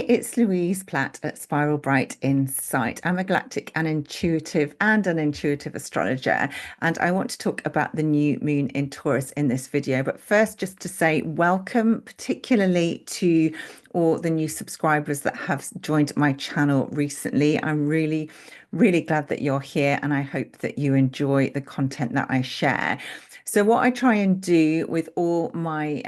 it's Louise Platt at Spiral Bright Insight. I'm a galactic and intuitive and an intuitive astrologer, and I want to talk about the new moon in Taurus in this video. But first, just to say welcome, particularly to all the new subscribers that have joined my channel recently. I'm really glad that you're here, and I hope that you enjoy the content that I share. So what I try and do with all my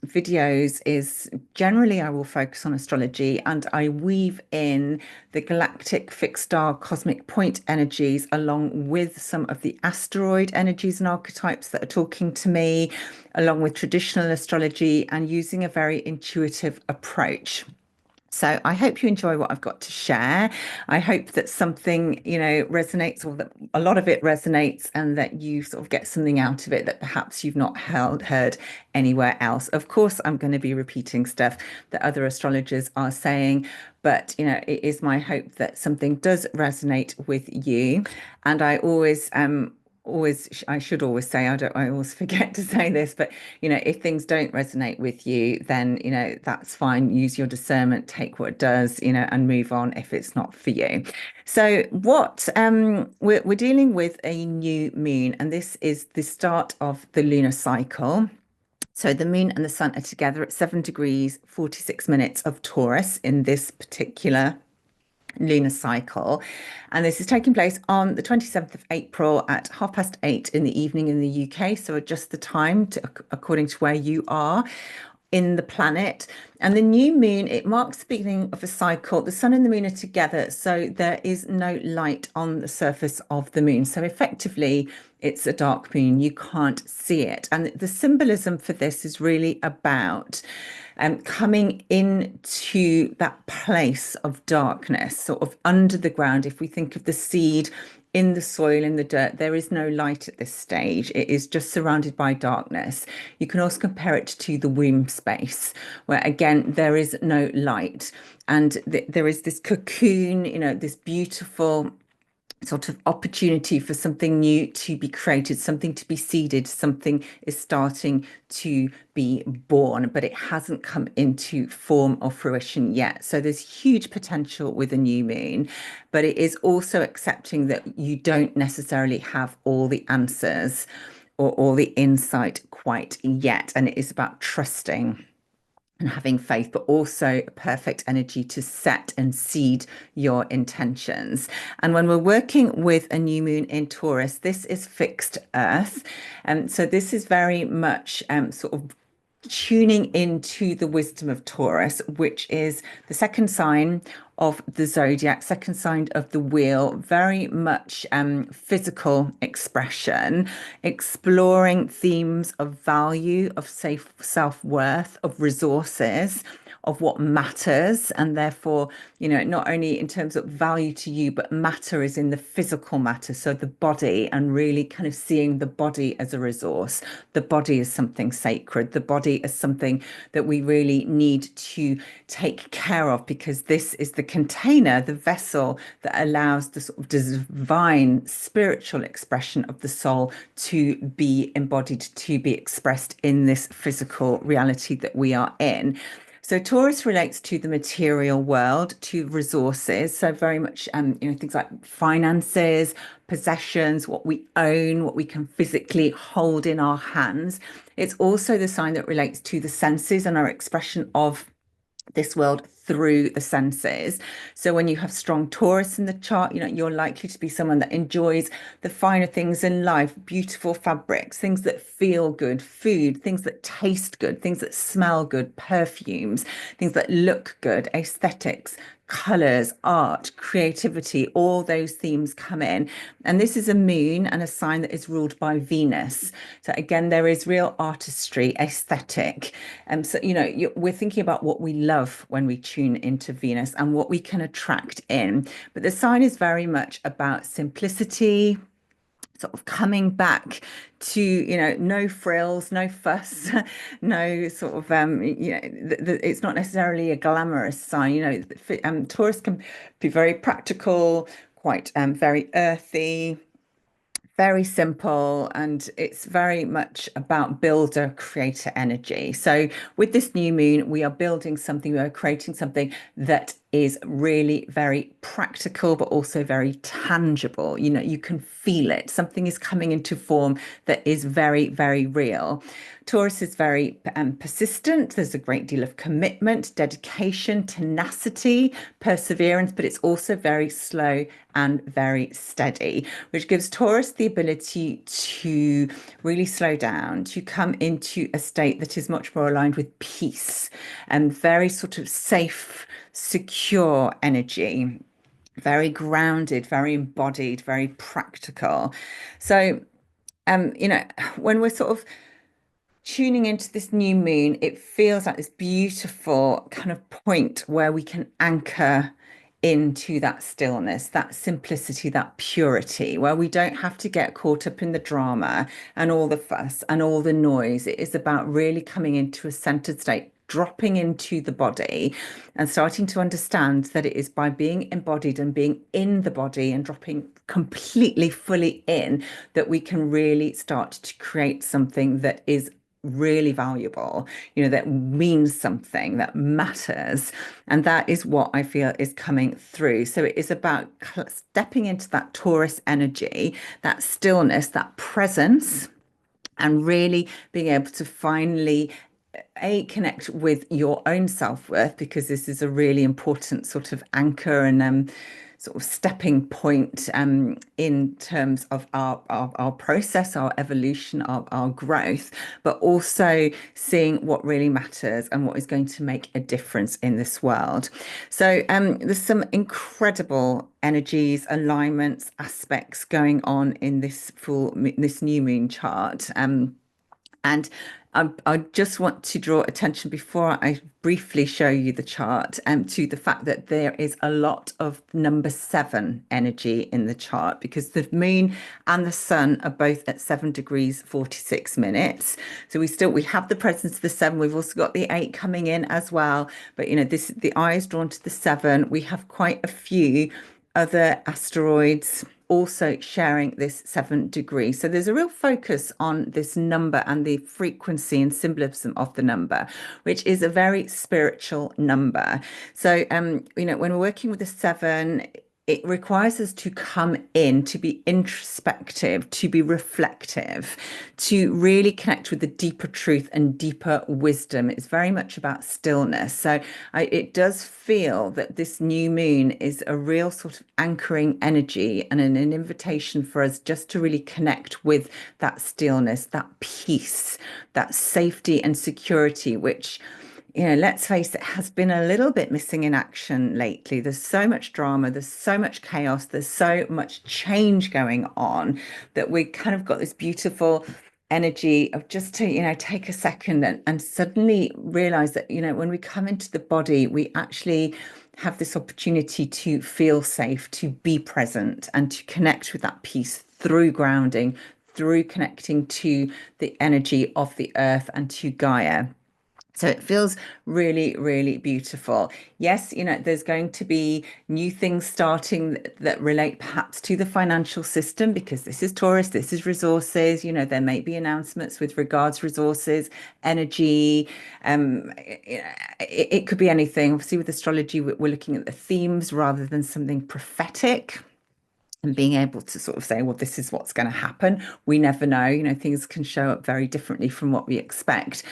videos is generally I will focus on astrology, and I weave in the galactic fixed star cosmic point energies along with some of the asteroid energies and archetypes that are talking to me, along with traditional astrology, and using a very intuitive approach. So I hope you enjoy what I've got to share. I hope that something, resonates, or that a lot of it resonates, and that you sort of get something out of it that perhaps you've not heard anywhere else. Of course, I'm going to be repeating stuff that other astrologers are saying, but it is my hope that something does resonate with you. And I should always say, I always forget to say this, but if things don't resonate with you, then that's fine. Use your discernment, take what it does, and move on if it's not for you. So what we're dealing with a new moon, and this is the start of the lunar cycle. So the moon and the sun are together at 7 degrees 46 minutes of Taurus in this particular lunar cycle, and this is taking place on the 27th of April at 8:30 in the evening in the UK, so adjust the time to according to where you are in the planet. And the new moon, it marks the beginning of a cycle. The sun and the moon are together, so there is no light on the surface of the moon, so effectively it's a dark moon. You can't see it, and the symbolism for this is really about coming into that place of darkness, sort of under the ground. If we think of the seed in the soil, in the dirt, there is no light at this stage. It is just surrounded by darkness. You can also compare it to the womb space, where again, there is no light. And there is this cocoon, this beautiful sort of opportunity for something new to be created, something to be seeded, something is starting to be born, but it hasn't come into form or fruition yet. So there's huge potential with a new moon, but it is also accepting that you don't necessarily have all the answers or all the insight quite yet. And it is about trusting and having faith, but also perfect energy to set and seed your intentions. And when we're working with a new moon in Taurus, this is fixed earth. And so this is very much sort of tuning into the wisdom of Taurus, which is the second sign of the zodiac, second sign of the wheel, very much physical expression, exploring themes of value, of self-worth, of resources, of what matters, and therefore, not only in terms of value to you, but matter is in the physical matter, so the body, and really kind of seeing the body as a resource. The body is something sacred. The body is something that we really need to take care of, because this is the container, the vessel that allows the sort of divine spiritual expression of the soul to be embodied, to be expressed in this physical reality that we are in. So Taurus relates to the material world, to resources. So very much, things like finances, possessions, what we own, what we can physically hold in our hands. It's also the sign that relates to the senses and our expression of this world through the senses. So when you have strong Taurus in the chart, you're likely to be someone that enjoys the finer things in life, beautiful fabrics, things that feel good, food, things that taste good, things that smell good, perfumes, things that look good, aesthetics, colors, art, creativity, all those themes come in. And this is a moon and a sign that is ruled by Venus. So again, there is real artistry, aesthetic. And so, we're thinking about what we love when we tune into Venus and what we can attract in. But the sign is very much about simplicity, sort of coming back to no frills, no fuss, no sort of it's not necessarily a glamorous sign. Taurus can be very practical, quite very earthy, Very simple, and it's very much about builder creator energy. So, with this new moon, we are building something, we are creating something that is really very practical, but also very tangible. You know, you can feel it. Something is coming into form that is very, very real. Taurus is very persistent. There's a great deal of commitment, dedication, tenacity, perseverance, but it's also very slow and very steady, which gives Taurus the ability to really slow down, to come into a state that is much more aligned with peace and very sort of safe, secure energy, very grounded, very embodied, very practical. So, you know, when we're sort of tuning into this new moon, it feels like this beautiful kind of point where we can anchor into that stillness, that simplicity, that purity, where we don't have to get caught up in the drama and all the fuss and all the noise. It is about really coming into a centered state, dropping into the body and starting to understand that it is by being embodied and being in the body and dropping completely fully in that we can really start to create something that is really valuable, you know, that means something, that matters. And that is what I feel is coming through. So it is about stepping into that Taurus energy, that stillness, that presence, and really being able to finally connect with your own self-worth, because this is a really important sort of anchor and sort of stepping point in terms of our process, our evolution, our growth, but also seeing what really matters and what is going to make a difference in this world. So there's some incredible energies, alignments, aspects going on in this new moon chart. And I just want to draw attention before I briefly show you the chart to the fact that there is a lot of number seven energy in the chart, because the moon and the sun are both at 7 degrees 46 minutes. So we have the presence of the seven. We've also got the eight coming in as well. But you know, the eye is drawn to the seven. We have quite a few other asteroids also sharing this 7 degree. So there's a real focus on this number and the frequency and symbolism of the number, which is a very spiritual number. So, you know, when we're working with the seven, it requires us to come in, to be introspective, to be reflective, to really connect with the deeper truth and deeper wisdom. It's very much about stillness. So it does feel that this new moon is a real sort of anchoring energy and an invitation for us just to really connect with that stillness, that peace, that safety and security, which, you know, let's face it, has been a little bit missing in action lately. There's so much drama, there's so much chaos, there's so much change going on that we kind of got this beautiful energy of just to, you know, take a second and suddenly realize that, you know, when we come into the body, we actually have this opportunity to feel safe, to be present, and to connect with that peace through grounding, through connecting to the energy of the earth and to Gaia. So it feels really, really beautiful. Yes, you know, there's going to be new things starting that relate perhaps to the financial system, because this is Taurus, this is resources. You know, there may be announcements with regards resources, energy. It could be anything. Obviously, with astrology, we're looking at the themes rather than something prophetic. And being able to sort of say, well, this is what's going to happen. We never know. You know, things can show up very differently from what we expect.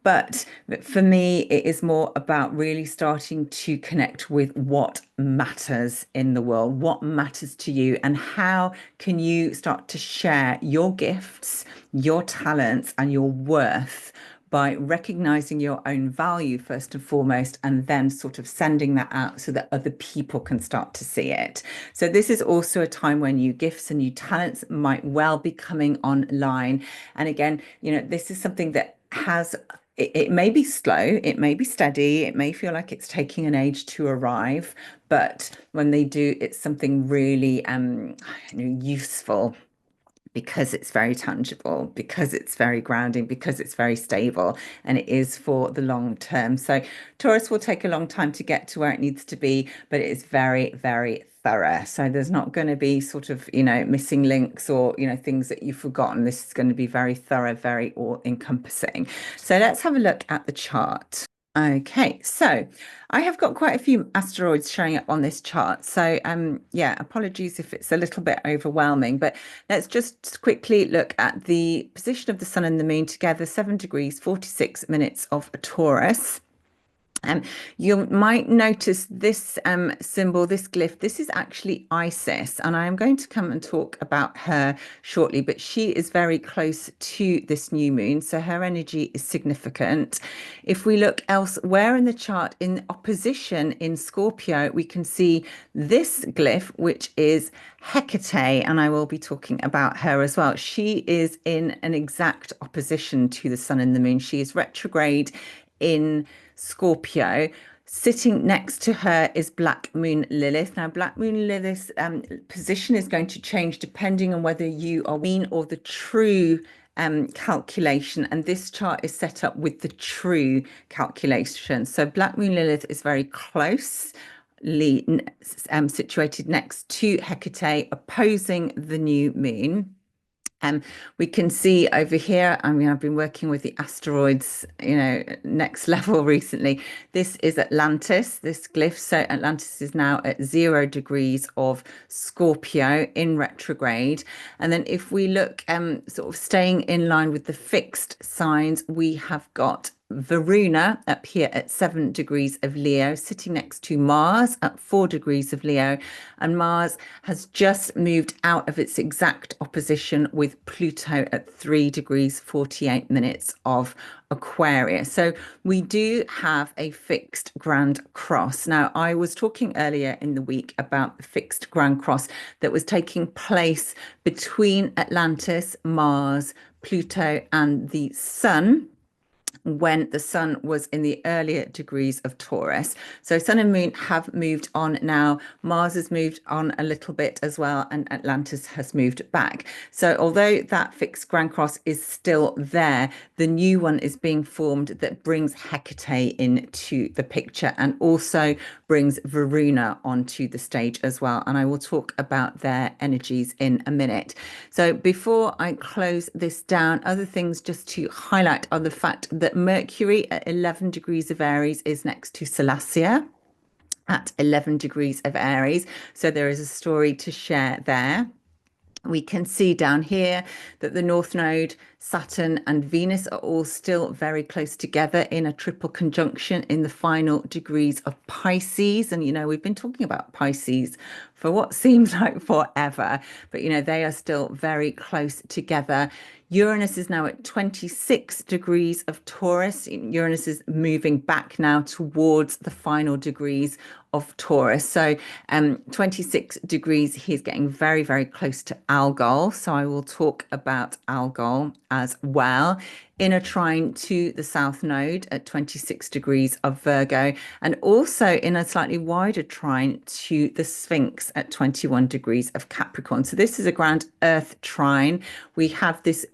But for me, it is more about really starting to connect with what matters in the world, what matters to you, and how can you start to share your gifts, your talents, and your worth by recognizing your own value first and foremost, and then sort of sending that out so that other people can start to see it. So this is also a time when new gifts and new talents might well be coming online. And again, you know, this is something that has it may be slow, it may be steady, it may feel like it's taking an age to arrive, but when they do, it's something really useful, because it's very tangible, because it's very grounding, because it's very stable, and it is for the long term. So Taurus will take a long time to get to where it needs to be, but it is very, very thorough. So there's not going to be sort of, missing links or, things that you've forgotten. This is going to be very thorough, very all encompassing. So let's have a look at the chart. Okay, so I have got quite a few asteroids showing up on this chart. So yeah, apologies if it's a little bit overwhelming, but let's just quickly look at the position of the sun and the moon together, 7 degrees, 46 minutes of Taurus. You might notice this symbol, this glyph. This is actually Isis, and I am going to come and talk about her shortly, but she is very close to this new moon, so her energy is significant. If we look elsewhere in the chart, in opposition in Scorpio, we can see this glyph, which is Hecate, and I will be talking about her as well. She is in an exact opposition to the sun and the moon. She is retrograde in Scorpio. Sitting next to her is Black Moon Lilith. Now, Black Moon Lilith's position is going to change depending on whether you are mean or the true calculation. And this chart is set up with the true calculation. So Black Moon Lilith is very close. Situated next to Hecate, opposing the new moon. We can see over here, I mean, I've been working with the asteroids, next level recently. This is Atlantis, this glyph. So Atlantis is now at 0 degrees of Scorpio in retrograde. And then if we look sort of staying in line with the fixed signs, we have got Veruna up here at 7 degrees of Leo, sitting next to Mars at 4 degrees of Leo. And Mars has just moved out of its exact opposition with Pluto at 3 degrees 48 minutes of Aquarius. So we do have a fixed grand cross. Now, I was talking earlier in the week about the fixed grand cross that was taking place between Atlantis, Mars, Pluto, and the Sun, when the sun was in the earlier degrees of Taurus. So sun and moon have moved on now. Mars has moved on a little bit as well, and Atlantis has moved back. So although that fixed grand cross is still there, the new one is being formed that brings Hecate into the picture and also brings Veruna onto the stage as well. And I will talk about their energies in a minute. So before I close this down, other things just to highlight are the fact that Mercury at 11 degrees of Aries is next to Salassia at 11 degrees of Aries. So there is a story to share there. We can see down here that the North Node, Saturn and Venus are all still very close together in a triple conjunction in the final degrees of Pisces. And, we've been talking about Pisces for what seems like forever, but, they are still very close together. Uranus is now at 26 degrees of Taurus. Uranus is moving back now towards the final degrees of Taurus. So 26 degrees, he's getting very, very close to Algol. So I will talk about Algol as well, in a trine to the South Node at 26 degrees of Virgo, and also in a slightly wider trine to the Sphinx at 21 degrees of Capricorn. So this is a grand Earth trine. We have this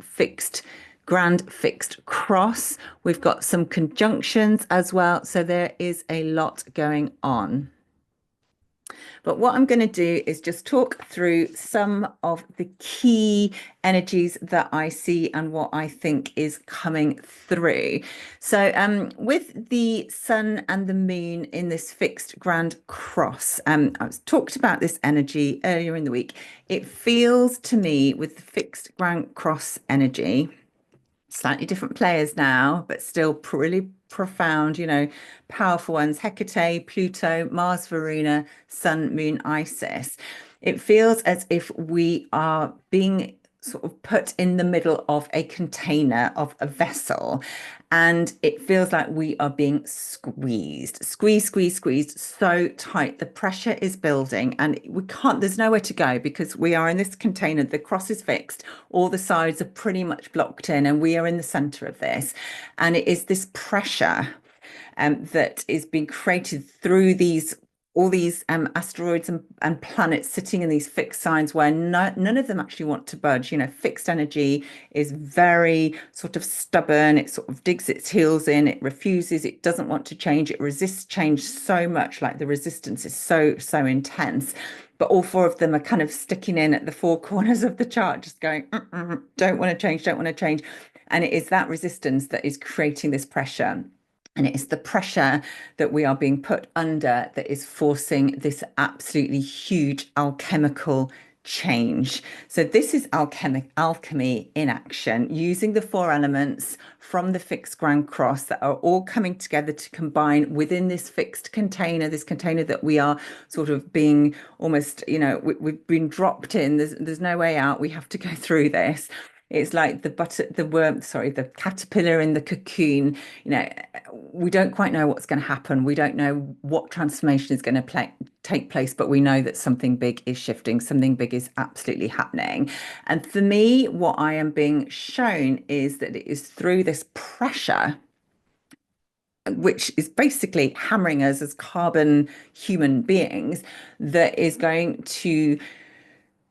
grand fixed cross. We've got some conjunctions as well. So there is a lot going on. But what I'm going to do is just talk through some of the key energies that I see and what I think is coming through. So with the sun and the moon in this fixed grand cross, I talked about this energy earlier in the week. It feels to me with the fixed grand cross energy, slightly different players now, but still really profound, powerful ones: Hecate, Pluto, Mars, Veruna, Sun, Moon, Isis. It feels as if we are being sort of put in the middle of a container, of a vessel, and it feels like we are being squeezed so tight. The pressure is building and we can't, there's nowhere to go because we are in this container. The cross is fixed, all the sides are pretty much blocked in, and we are in the center of this, and it is this pressure that is being created through these all these asteroids and planets sitting in these fixed signs where none of them actually want to budge. You know, fixed energy is very sort of stubborn. It sort of digs its heels in. It refuses. It doesn't want to change. It resists change so much. Like the resistance is so intense. But all four of them are kind of sticking in at the four corners of the chart, just going, don't want to change, don't want to change. And it is that resistance that is creating this pressure. And it is the pressure that we are being put under that is forcing this absolutely huge alchemical change. So this is alchemy in action, using the four elements from the fixed grand cross that are all coming together to combine within this fixed container, this container that we are sort of being almost, we've been dropped in. There's no way out. We have to go through this. It's like the caterpillar in the cocoon. You know, we don't quite know what's going to happen. We don't know what transformation is going to take place, but we know that something big is shifting. Something big is absolutely happening. And for me, what I am being shown is that it is through this pressure, which is basically hammering us as carbon human beings, that is going to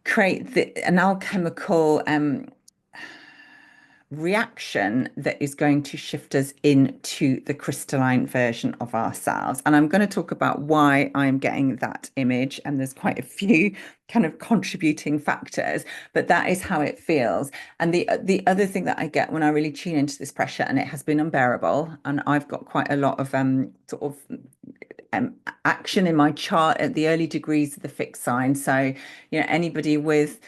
create an alchemical reaction that is going to shift us into the crystalline version of ourselves. And I'm going to talk about why I'm getting that image. And there's quite a few kind of contributing factors, but that is how it feels. And the other thing that I get when I really tune into this pressure, and it has been unbearable, and I've got quite a lot of sort of action in my chart at the early degrees of the fixed sign. So, anybody with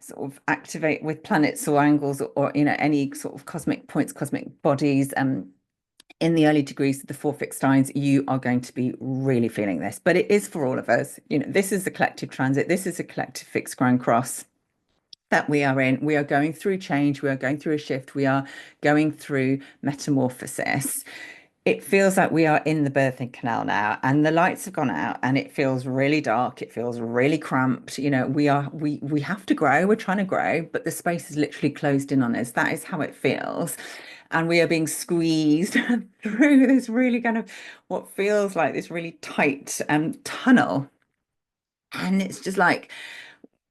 sort of activate with planets or angles or any sort of cosmic points, cosmic bodies in the early degrees of the four fixed signs, you are going to be really feeling this. But it is for all of us. This is a collective transit. This is a collective fixed grand cross that we are in. We are going through change. We are going through a shift. We are going through metamorphosis. It feels like we are in the birthing canal now, and the lights have gone out, and it feels really dark. It feels really cramped. We have to grow. We're trying to grow, but the space is literally closed in on us. That is how it feels. And we are being squeezed through this really kind of what feels like this really tight tunnel. And it's just like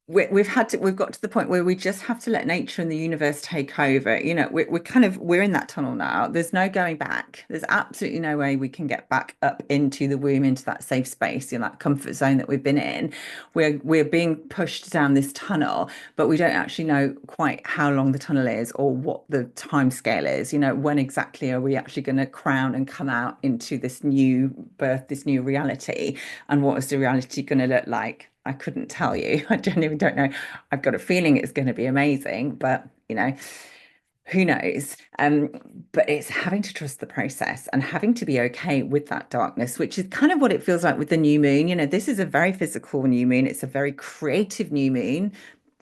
we've got to the point where we just have to let nature and the universe take over. We're in that tunnel now. There's no going back. There's absolutely no way we can get back up into the womb, into that safe space, that comfort zone that we've been in. We're being pushed down this tunnel, but we don't actually know quite how long the tunnel is or what the time scale is. When exactly are we actually going to crown and come out into this new birth, this new reality, and what is the reality going to look like? I couldn't tell you. I genuinely don't know. I've got a feeling it's going to be amazing, but who knows? But it's having to trust the process and having to be okay with that darkness, which is kind of what it feels like with the new moon. This is a very physical new moon. It's a very creative new moon.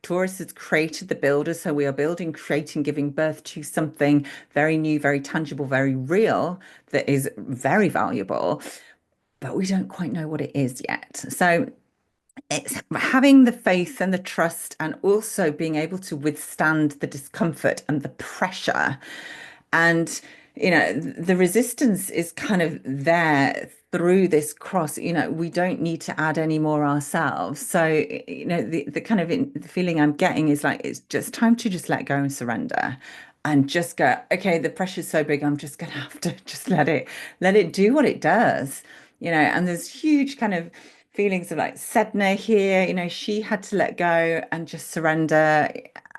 Taurus has created the builder, so we are building, creating, giving birth to something very new, very tangible, very real that is very valuable, but we don't quite know what it is yet. So it's having the faith and the trust and also being able to withstand the discomfort and the pressure. And, the resistance is kind of there through this cross. We don't need to add any more ourselves. So, the kind of the feeling I'm getting is like it's just time to just let go and surrender. And just go, okay, the pressure's so big, I'm just gonna have to just let it do what it does, and there's huge kind of feelings of like Sedna here. She had to let go and just surrender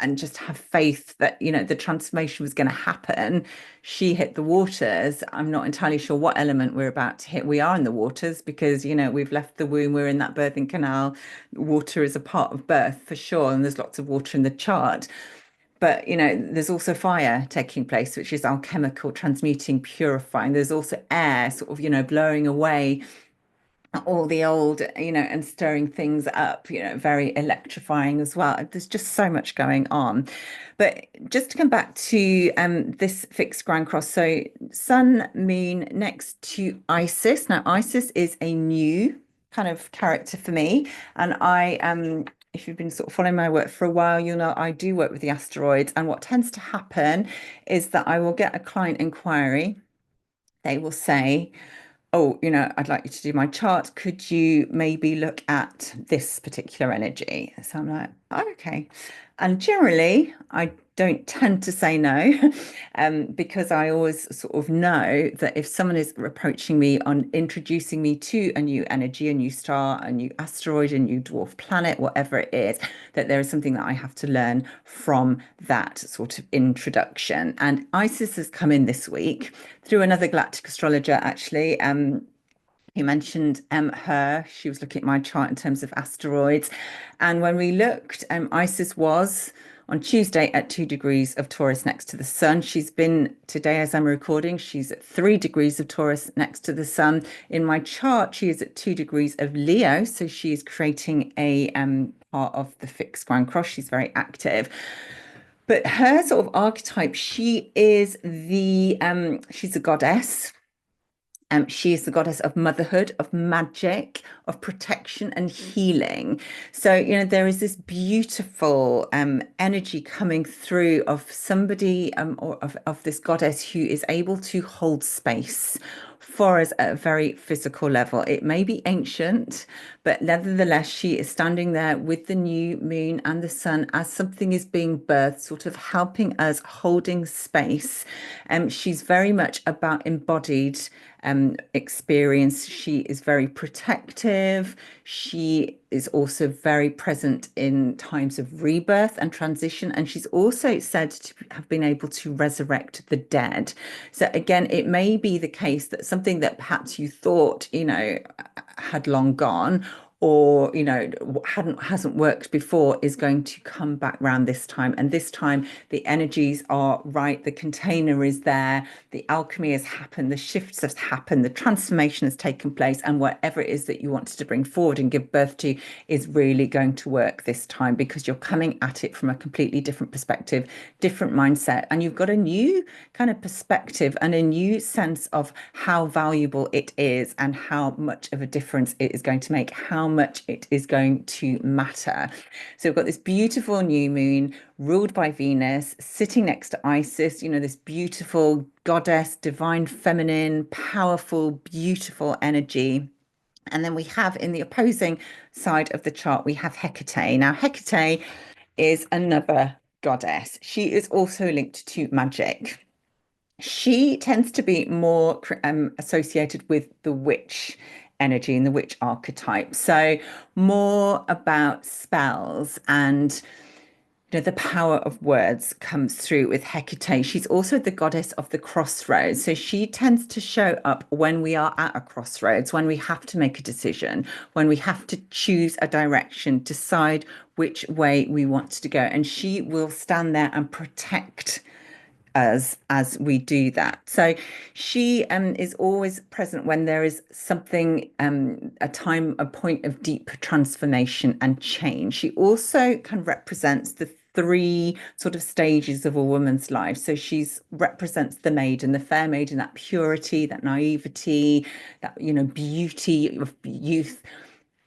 and just have faith that, the transformation was going to happen. She hit the waters. I'm not entirely sure what element we're about to hit. We are in the waters because, we've left the womb, we're in that birthing canal. Water is a part of birth for sure. And there's lots of water in the chart. But, there's also fire taking place, which is alchemical, transmuting, purifying. There's also air sort of, blowing away all the old, and stirring things up, very electrifying as well. There's just so much going on. But just to come back to this fixed grand cross, so Sun, Moon next to Isis. Now, Isis is a new kind of character for me, and if you've been sort of following my work for a while, you'll know I do work with the asteroids. And what tends to happen is that I will get a client inquiry. They will say, Oh, I'd like you to do my chart. Could you maybe look at this particular energy? So I'm like, oh, okay. And generally, I don't tend to say no, because I always sort of know that if someone is approaching me on introducing me to a new energy, a new star, a new asteroid, a new dwarf planet, whatever it is, that there is something that I have to learn from that sort of introduction. And Isis has come in this week through another galactic astrologer, actually. He mentioned her. She was looking at my chart in terms of asteroids. And when we looked, Isis was on Tuesday at 2 degrees of Taurus next to the sun. She's been today, as I'm recording, she's at 3 degrees of Taurus next to the sun. In my chart, she is at 2 degrees of Leo. So she is creating a part of the fixed ground cross. She's very active. But her sort of archetype, she's a goddess. She is the goddess of motherhood, of magic, of protection and healing. So, there is this beautiful energy coming through of somebody or of this goddess who is able to hold space for us at a very physical level. It may be ancient, but nevertheless, she is standing there with the new moon and the sun as something is being birthed, sort of helping us holding space. She's very much about embodied experience. She is very protective. She is also very present in times of rebirth and transition. And she's also said to have been able to resurrect the dead. So again, it may be the case that something that perhaps you thought, had long gone or hasn't worked before is going to come back round this time, and this time the energies are right, the container is there, the alchemy has happened, the shifts have happened, the transformation has taken place, and whatever it is that you wanted to bring forward and give birth to is really going to work this time because you're coming at it from a completely different perspective, different mindset, and you've got a new kind of perspective and a new sense of how valuable it is and how much of a difference it is going to make, how much it is going to matter. So we've got this beautiful new moon ruled by Venus sitting next to Isis, this beautiful goddess, divine feminine, powerful, beautiful energy. And then we have in the opposing side of the chart, we have Hecate. Now, Hecate is another goddess. She is also linked to magic. She tends to be more associated with the witch energy and the witch archetype. So more about spells and the power of words comes through with Hecate. She's also the goddess of the crossroads. So she tends to show up when we are at a crossroads, when we have to make a decision, when we have to choose a direction, decide which way we want to go. And she will stand there and protect us as we do that. So she is always present when there is something, a time, a point of deep transformation and change. She also kind of represents the three sort of stages of a woman's life. So she's represents the maiden, the fair maiden, that purity, that naivety, that beauty of youth,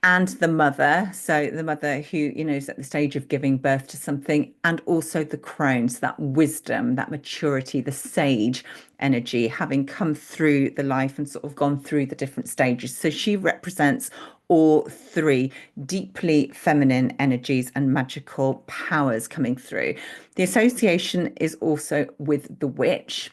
and the mother, so the mother who is at the stage of giving birth to something, and also the crone, so that wisdom, that maturity, the sage energy, having come through the life and sort of gone through the different stages. So she represents all three deeply feminine energies and magical powers coming through. The association is also with the witch,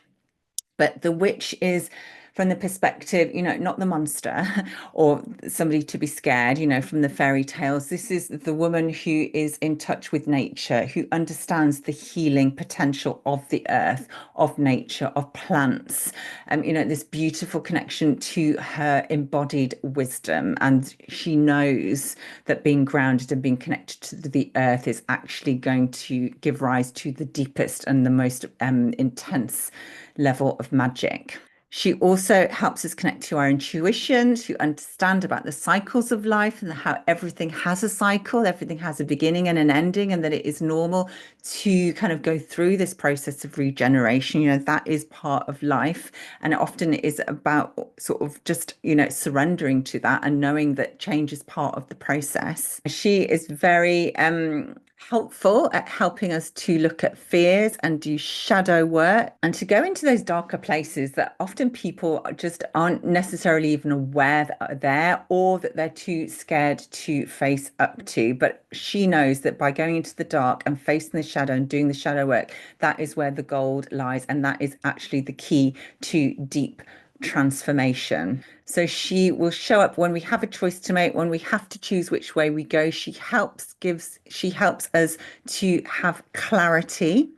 but the witch is from the perspective, not the monster or somebody to be scared, from the fairy tales. This is the woman who is in touch with nature, who understands the healing potential of the earth, of nature, of plants. This beautiful connection to her embodied wisdom. And she knows that being grounded and being connected to the earth is actually going to give rise to the deepest and the most intense level of magic. She also helps us connect to our intuition, to understand about the cycles of life and how everything has a cycle, everything has a beginning and an ending, and that it is normal to kind of go through this process of regeneration. That is part of life. And it often is about sort of just, surrendering to that and knowing that change is part of the process. She is very helpful at helping us to look at fears and do shadow work and to go into those darker places that often people just aren't necessarily even aware that are there, or that they're too scared to face up to. But she knows that by going into the dark and facing the shadow and doing the shadow work, that is where the gold lies. And that is actually the key to deep transformation. So she will show up when we have a choice to make, when we have to choose which way we go. She helps us to have clarity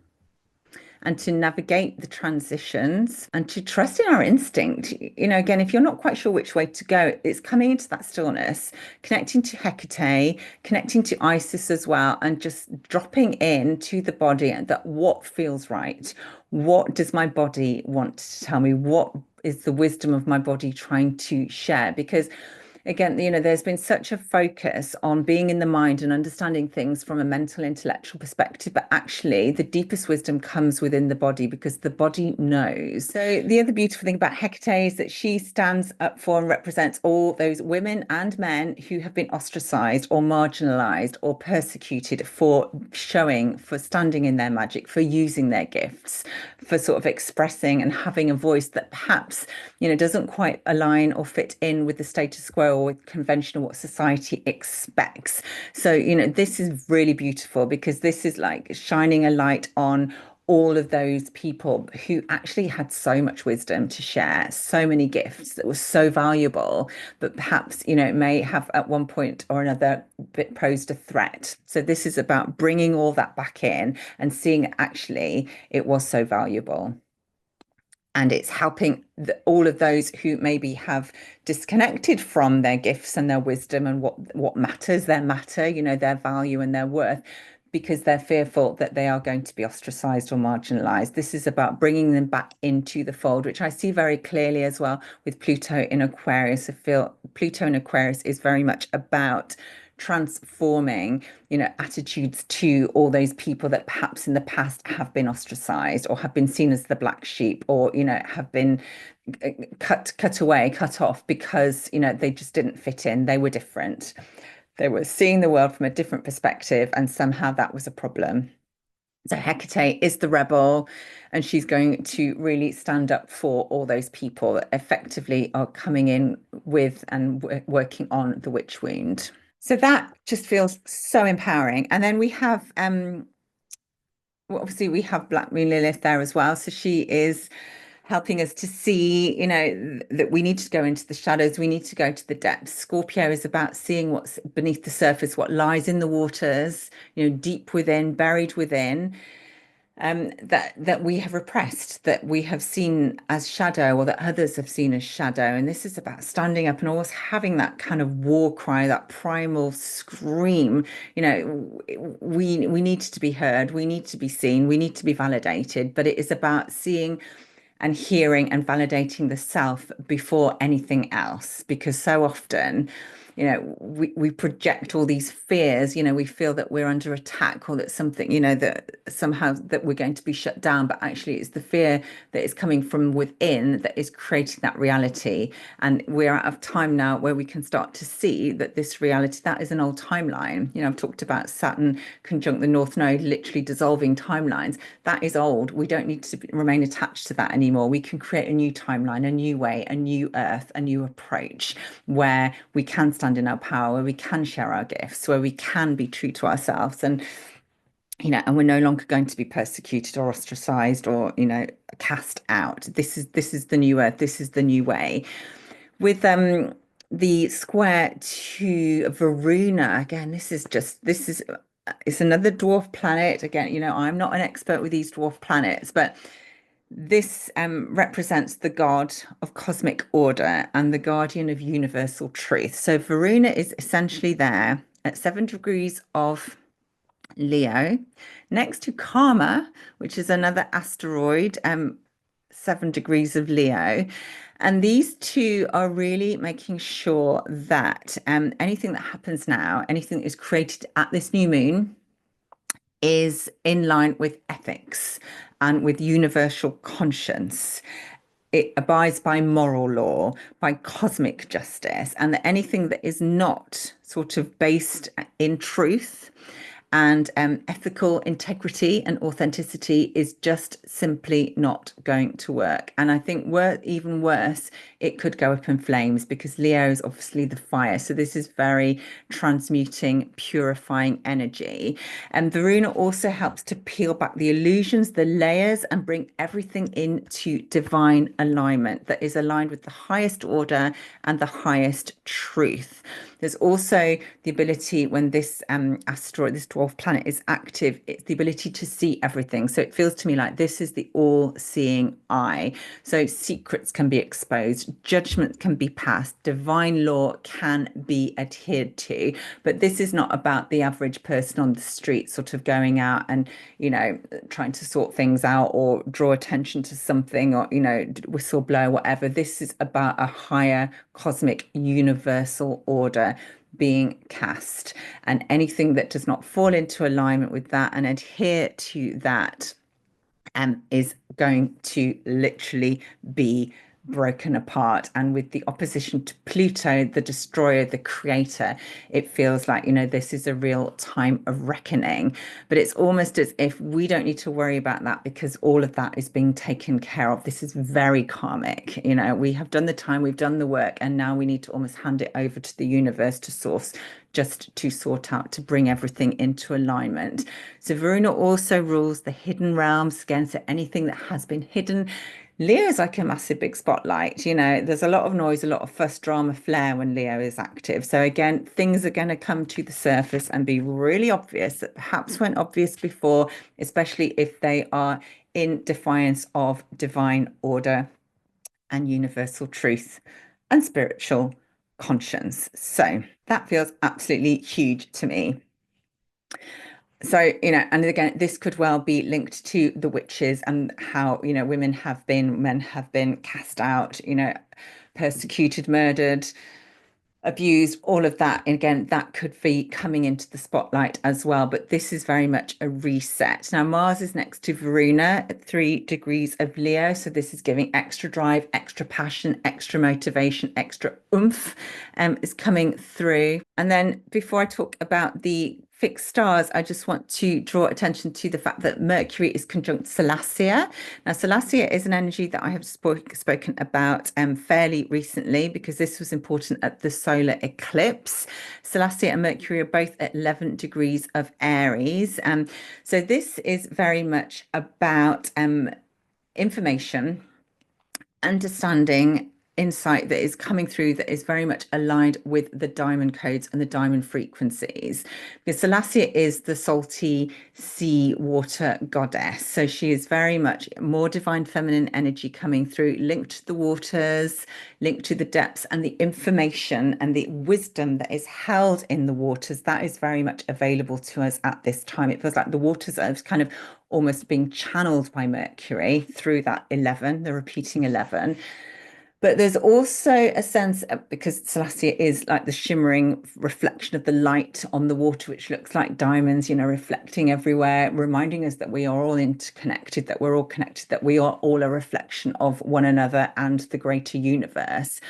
and to navigate the transitions and to trust in our instinct. Again, if you're not quite sure which way to go, it's coming into that stillness, connecting to Hecate, connecting to Isis as well, and just dropping in to the body and that what feels right. What does my body want to tell me? What is the wisdom of my body trying to share? Because again, there's been such a focus on being in the mind and understanding things from a mental, intellectual perspective, but actually the deepest wisdom comes within the body because the body knows. So the other beautiful thing about Hecate is that she stands up for and represents all those women and men who have been ostracized or marginalized or persecuted for showing, for standing in their magic, for using their gifts, for sort of expressing and having a voice that perhaps, doesn't quite align or fit in with the status quo or with conventional what society expects. So, this is really beautiful because this is like shining a light on all of those people who actually had so much wisdom to share, so many gifts that were so valuable, but perhaps, it may have at one point or another bit posed a threat. So this is about bringing all that back in and seeing actually it was so valuable. And it's helping all of those who maybe have disconnected from their gifts and their wisdom and what matters, their matter, their value and their worth, because they're fearful that they are going to be ostracized or marginalized. This is about bringing them back into the fold, which I see very clearly as well with Pluto in Aquarius. I feel Pluto in Aquarius is very much about transforming, attitudes to all those people that perhaps in the past have been ostracized or have been seen as the black sheep, or, have been cut away, cut off because, they just didn't fit in. They were different. They were seeing the world from a different perspective, and somehow that was a problem. So Hecate is the rebel, and she's going to really stand up for all those people that effectively are coming in with and working on the witch wound. So that just feels so empowering. And then we have well, obviously we have Black Moon Lilith there as well. So she is helping us to see, that we need to go into the shadows, we need to go to the depths. Scorpio is about seeing what's beneath the surface, what lies in the waters, deep within, buried within, that we have repressed, that we have seen as shadow, or that others have seen as shadow. And this is about standing up and always having that kind of war cry, that primal scream. We need to be heard, we need to be seen, we need to be validated. But it is about seeing and hearing and validating the self before anything else, because so often, we project all these fears. We feel that we're under attack, or that something, that somehow that we're going to be shut down, but actually it's the fear that is coming from within that is creating that reality. And we're out of time now where we can start to see that this reality, that is an old timeline. I've talked about Saturn conjunct the North Node, literally dissolving timelines. That is old. We don't need to remain attached to that anymore. We can create a new timeline, a new way, a new earth, a new approach, where we can stand in our power, where we can share our gifts, where we can be true to ourselves, and and we're no longer going to be persecuted or ostracized or cast out. This is the new earth. This is the new way. With the square to Veruna, again, it's another dwarf planet. Again, I'm not an expert with these dwarf planets, but this represents the god of cosmic order and the guardian of universal truth. So Veruna is essentially there at 7 degrees of Leo, next to Karma, which is another asteroid, 7 degrees of Leo. And these two are really making sure that anything that happens now, anything that is created at this new moon, is in line with ethics and with universal conscience. It abides by moral law, by cosmic justice, and that anything that is not sort of based in truth and ethical integrity and authenticity is just simply not going to work. And I think even worse, it could go up in flames because Leo is obviously the fire. So this is very transmuting, purifying energy. And Veruna also helps to peel back the illusions, the layers, and bring everything into divine alignment that is aligned with the highest order and the highest truth. There's also the ability when this asteroid, this dwarf planet is active, it's the ability to see everything. So it feels to me like this is the all-seeing eye. So secrets can be exposed, judgment can be passed, divine law can be adhered to. But this is not about the average person on the street sort of going out and, trying to sort things out or draw attention to something or, whistle blow, whatever. This is about a higher cosmic universal order being cast, and anything that does not fall into alignment with that and adhere to that is going to literally be broken apart. And with the opposition to Pluto, the destroyer, the creator, it feels like, this is a real time of reckoning. But it's almost as if we don't need to worry about that because all of that is being taken care of. This is very karmic. We have done the time, we've done the work, and now we need to almost hand it over to the universe, to source, just to sort out, to bring everything into alignment. So Veruna also rules the hidden realms, again, so anything that has been hidden. Leo is like a massive big spotlight. There's a lot of noise, a lot of fuss, drama, flair when Leo is active. So again, things are going to come to the surface and be really obvious that perhaps weren't obvious before, especially if they are in defiance of divine order and universal truth and spiritual conscience. So that feels absolutely huge to me. So, and again, this could well be linked to the witches and how, men have been cast out, persecuted, murdered, abused, all of that. And again, that could be coming into the spotlight as well. But this is very much a reset. Now, Mars is next to Veruna at 3 degrees of Leo. So this is giving extra drive, extra passion, extra motivation, extra oomph is coming through. And then before I talk about the fixed stars, I just want to draw attention to the fact that Mercury is conjunct Salassia. Now, Salassia is an energy that I have spoken about fairly recently because this was important at the solar eclipse. Salassia and Mercury are both at 11 degrees of Aries. So this is very much about information, understanding, insight that is coming through that is very much aligned with the diamond codes and the diamond frequencies. Because Salassia is the salty sea water goddess. So she is very much more divine feminine energy coming through, linked to the waters, linked to the depths, and the information and the wisdom that is held in the waters. That is very much available to us at this time. It feels like the waters are kind of almost being channeled by Mercury through that 11, the repeating 11. But there's also a sense, because Salassia is like the shimmering reflection of the light on the water, which looks like diamonds, reflecting everywhere, reminding us that we are all interconnected, that we're all connected, that we are all a reflection of one another and the greater universe.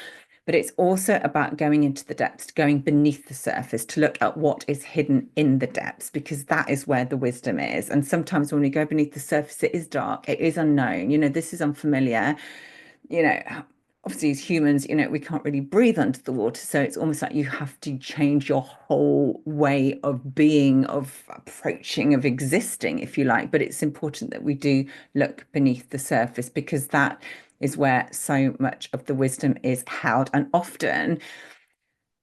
But it's also about going into the depths, going beneath the surface to look at what is hidden in the depths, because that is where the wisdom is. And sometimes when we go beneath the surface, it is dark, it is unknown, this is unfamiliar, obviously as humans, we can't really breathe under the water. So it's almost like you have to change your whole way of being, of approaching, of existing, if you like. But it's important that we do look beneath the surface because that is where so much of the wisdom is held. And often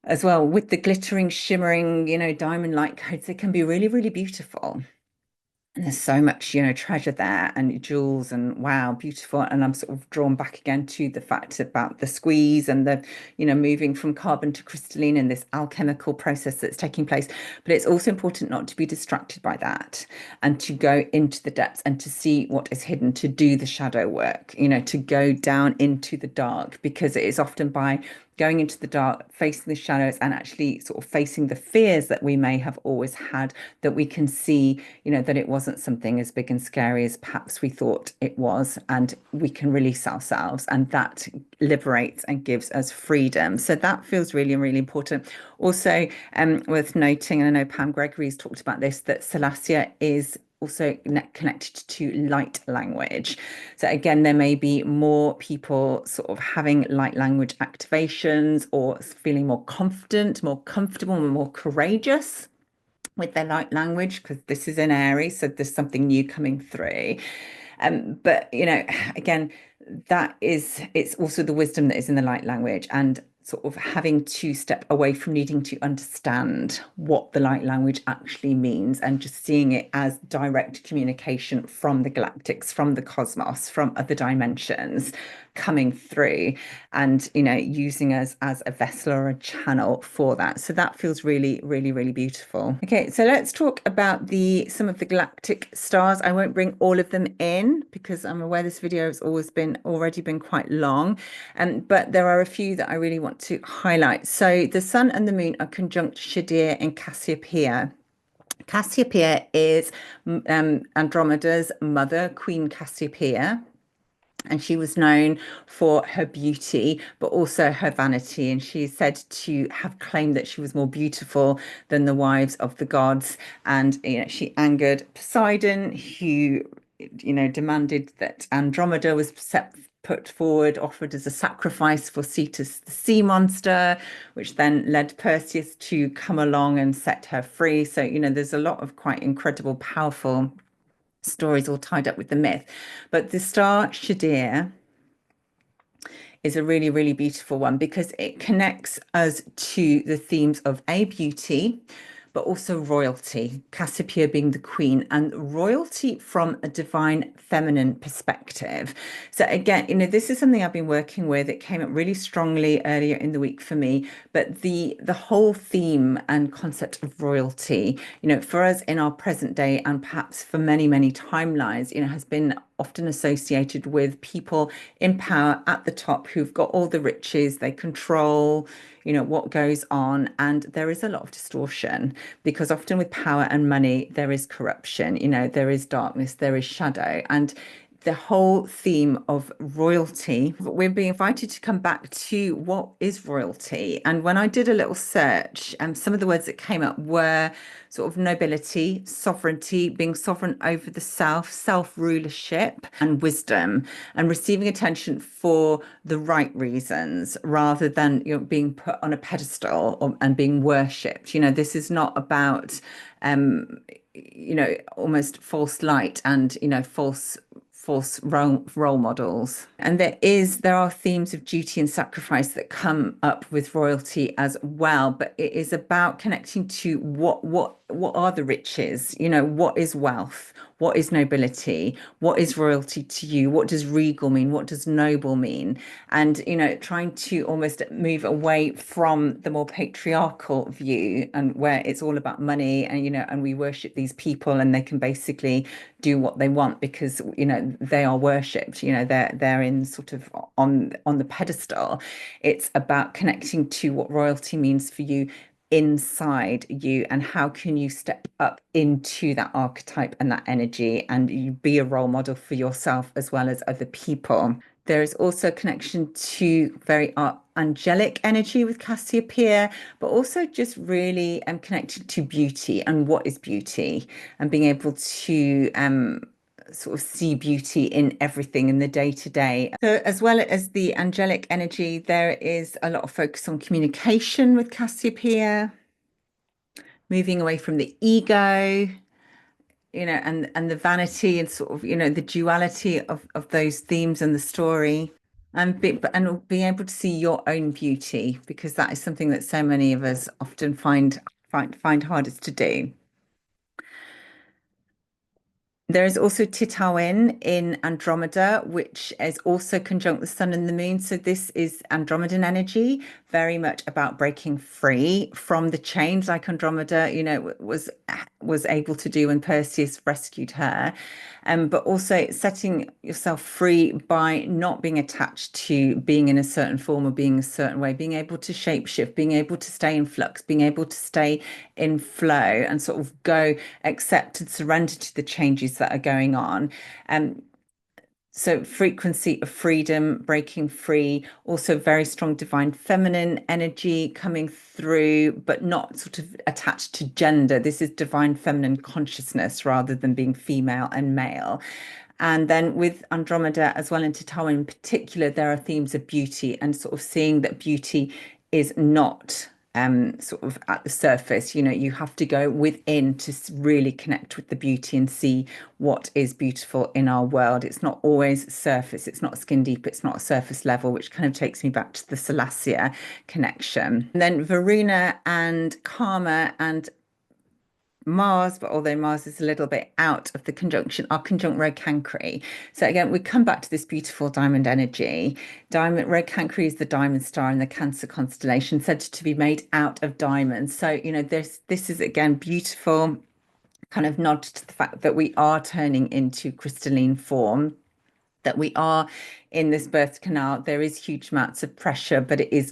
as well, with the glittering, shimmering, diamond-like codes, they can be really, really beautiful. And there's so much, treasure there and jewels and wow, beautiful. And I'm sort of drawn back again to the fact about the squeeze and the, moving from carbon to crystalline and this alchemical process that's taking place. But it's also important not to be distracted by that and to go into the depths and to see what is hidden, to do the shadow work, to go down into the dark, because it is often by going into the dark, facing the shadows, and actually sort of facing the fears that we may have always had, that we can see, that it wasn't something as big and scary as perhaps we thought it was, and we can release ourselves, and that liberates and gives us freedom. So that feels really, really important. Also, worth noting, and I know Pam Gregory's talked about this, that Salassia is also connected to light language. So again, there may be more people sort of having light language activations or feeling more confident, more comfortable, and more courageous with their light language, because this is an Aries, so there's something new coming through. But again, it's also the wisdom that is in the light language, and sort of having to step away from needing to understand what the light language actually means, and just seeing it as direct communication from the galactics, from the cosmos, from other dimensions coming through, and using us as a vessel or a channel for that. So that feels really, really, really beautiful. Okay, so let's talk about some of the galactic stars. I won't bring all of them in because I'm aware this video has already been quite long, but there are a few that I really want to highlight. So the sun and the moon are conjunct Shadir in Cassiopeia. Cassiopeia is Andromeda's mother, Queen Cassiopeia. And she was known for her beauty, but also her vanity. And she's said to have claimed that she was more beautiful than the wives of the gods. And she angered Poseidon, who demanded that Andromeda was put forward, offered as a sacrifice for Cetus, the sea monster, which then led Perseus to come along and set her free. So there's a lot of quite incredible, powerful stories all tied up with the myth. But the star Shadir is a really, really beautiful one because it connects us to the themes of beauty, but also royalty, Cassiopeia being the queen, and royalty from a divine feminine perspective. So again, this is something I've been working with. It came up really strongly earlier in the week for me, but the whole theme and concept of royalty, for us in our present day, and perhaps for many, many timelines, has been often associated with people in power at the top who've got all the riches, they control, what goes on. And there is a lot of distortion because often with power and money, there is corruption, there is darkness, there is shadow. And the whole theme of royalty, we're being invited to come back to what is royalty. And when I did a little search, some of the words that came up were sort of nobility, sovereignty, being sovereign over the self-rulership, and wisdom, and receiving attention for the right reasons rather than being put on a pedestal and being worshipped. This is not about almost false light and false role models. And there are themes of duty and sacrifice that come up with royalty as well, but it is about connecting to what are the riches, what is wealth, what is nobility, what is royalty to you, what does regal mean, what does noble mean, and trying to almost move away from the more patriarchal view, and where it's all about money, and and we worship these people and they can basically do what they want because they are worshipped, they're in sort of on the pedestal. It's about connecting to what royalty means for you inside you, and how can you step up into that archetype and that energy, and you be a role model for yourself as well as other people. There is also a connection to very angelic energy with Cassiopeia, but also just really connected to beauty and what is beauty, and being able to sort of see beauty in everything in the day to day. So as well as the angelic energy, there is a lot of focus on communication with Cassiopeia, moving away from the ego, and the vanity, and sort of, the duality of those themes and the story. And being able to see your own beauty, because that is something that so many of us often find hardest to do. There is also Titouin in Andromeda, which is also conjunct the sun and the moon. So this is Andromedan energy, very much about breaking free from the chains like Andromeda, was able to do when Perseus rescued her. But also setting yourself free by not being attached to being in a certain form or being a certain way, being able to shape shift, being able to stay in flux, being able to stay in flow and sort of go accept and surrender to the changes that are going on. Um, so frequency of freedom, breaking free, also very strong divine feminine energy coming through, but not sort of attached to gender. This is divine feminine consciousness rather than being female and male. And then with Andromeda as well into Taurus in particular, there are themes of beauty and sort of seeing that beauty is not sort of at the surface. You have to go within to really connect with the beauty and see what is beautiful in our world. It's not always surface, it's not skin deep, it's not surface level, which kind of takes me back to the Salassia connection. And then Veruna and Karma and Mars, but although Mars is a little bit out of the conjunction, are conjunct Red Cancri. So again, we come back to this beautiful diamond energy. Diamond Red Cancri is the diamond star in the Cancer constellation, said to be made out of diamonds. So, this is again beautiful, kind of nod to the fact that we are turning into crystalline form, that we are in this birth canal. There is huge amounts of pressure, but it's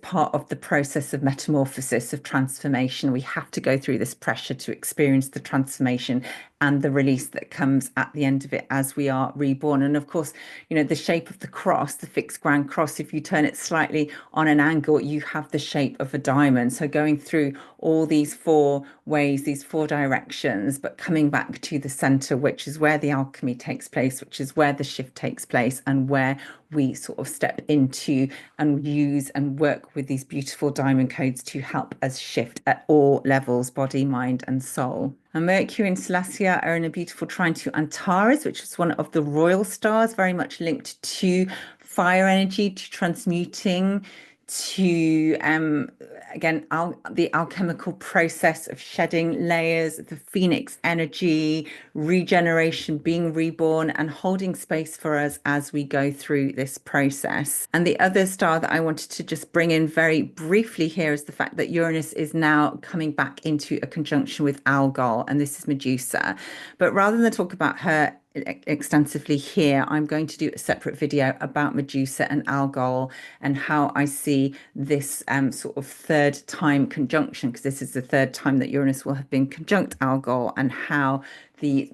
part of the process of metamorphosis, of transformation. We have to go through this pressure to experience the transformation and the release that comes at the end of it as we are reborn. And of course, the shape of the cross, the fixed grand cross, if you turn it slightly on an angle, you have the shape of a diamond. So going through all these four ways, these four directions, but coming back to the center, which is where the alchemy takes place, which is where the shift takes place, and where we sort of step into and use and work with these beautiful diamond codes to help us shift at all levels, body, mind, and soul. And Mercury and Salassia are in a beautiful trine to Antares, which is one of the royal stars, very much linked to fire energy, to transmuting, to again the alchemical process of shedding layers, the phoenix energy, regeneration, being reborn, and holding space for us as we go through this process. And the other star that I wanted to just bring in very briefly here is the fact that Uranus is now coming back into a conjunction with Algol, and this is Medusa. But rather than talk about her extensively here, I'm going to do a separate video about Medusa and Algol and how I see this sort of third time conjunction, because this is the third time that Uranus will have been conjunct Algol, and how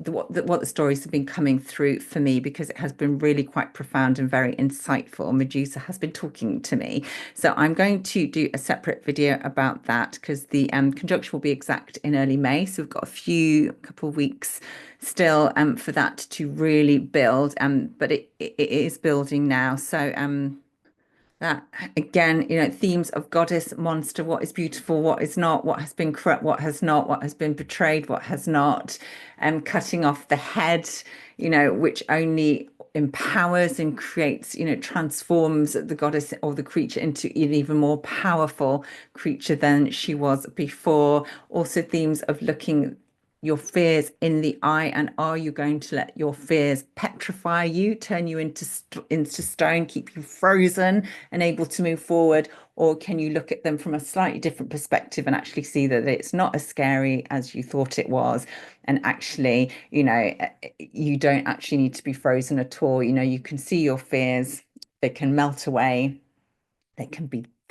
what the stories have been coming through for me, because it has been really quite profound and very insightful. Medusa has been talking to me. So I'm going to do a separate video about that, because the conjunction will be exact in early May. So we've got a couple of weeks still for that to really build. But it is building now. So that again, themes of goddess, monster, what is beautiful, what is not, what has been corrupt, what has not, what has been betrayed, what has not, and cutting off the head, which only empowers and creates, transforms the goddess or the creature into an even more powerful creature than she was before. Also themes of looking your fears in the eye, and are you going to let your fears petrify you, turn you into stone, keep you frozen and able to move forward, or can you look at them from a slightly different perspective and actually see that it's not as scary as you thought it was, and actually you don't actually need to be frozen at all. You can see your fears, they can melt away, they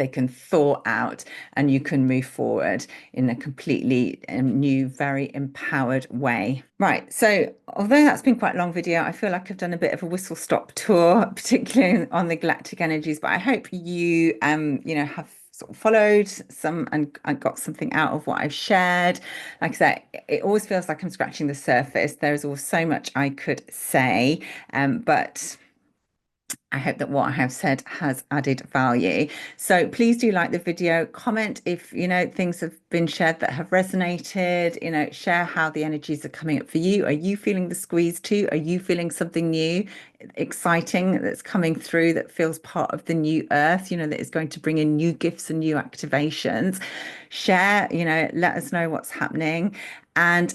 can thaw out, and you can move forward in a completely new, very empowered way. Right. So although that's been quite a long video, I feel like I've done a bit of a whistle stop tour, particularly on the galactic energies, but I hope you have sort of followed some and I got something out of what I've shared. Like I said, it always feels like I'm scratching the surface. There's always so much I could say, but I hope that what I have said has added value. So please do like the video, comment if things have been shared that have resonated, share how the energies are coming up for you. Are you feeling the squeeze too? Are you feeling something new, exciting that's coming through that feels part of the new earth, that is going to bring in new gifts and new activations? Share, let us know what's happening. And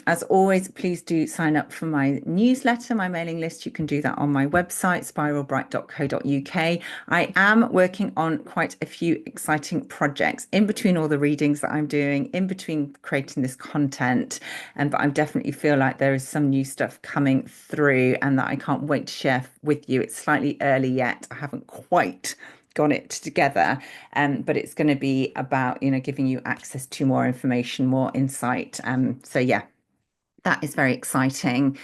as always, please do sign up for my newsletter, my mailing list. You can do that on my website, spiralbright.co.uk. I am working on quite a few exciting projects in between all the readings that I'm doing, in between creating this content. But I definitely feel like there is some new stuff coming through and that I can't wait to share with you. It's slightly early yet. I haven't quite got it together, but it's going to be about, giving you access to more information, more insight. So yeah, that is very exciting.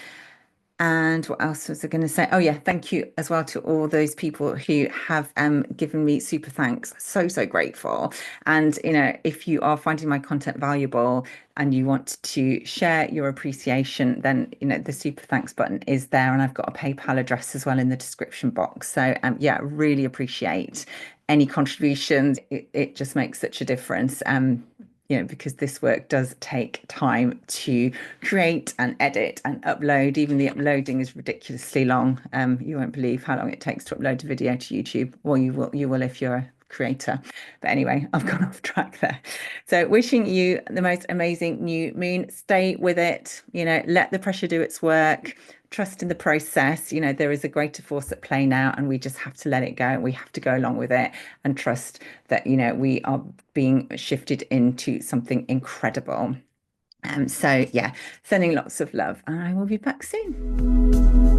And what else was I going to say? Oh yeah, thank you as well to all those people who have given me super thanks. So, so grateful. And if you are finding my content valuable and you want to share your appreciation, then the super thanks button is there, and I've got a PayPal address as well in the description box. So yeah, really appreciate any contributions. It just makes such a difference. Because this work does take time to create and edit and upload. Even the uploading is ridiculously long. You won't believe how long it takes to upload a video to YouTube. Well, you will if you're a creator. But anyway, I've gone off track there. So wishing you the most amazing new moon. Stay with it, let the pressure do its work. Trust in the process. There is a greater force at play now, and we just have to let it go. We have to go along with it and trust that, we are being shifted into something incredible. So yeah, sending lots of love, and I will be back soon.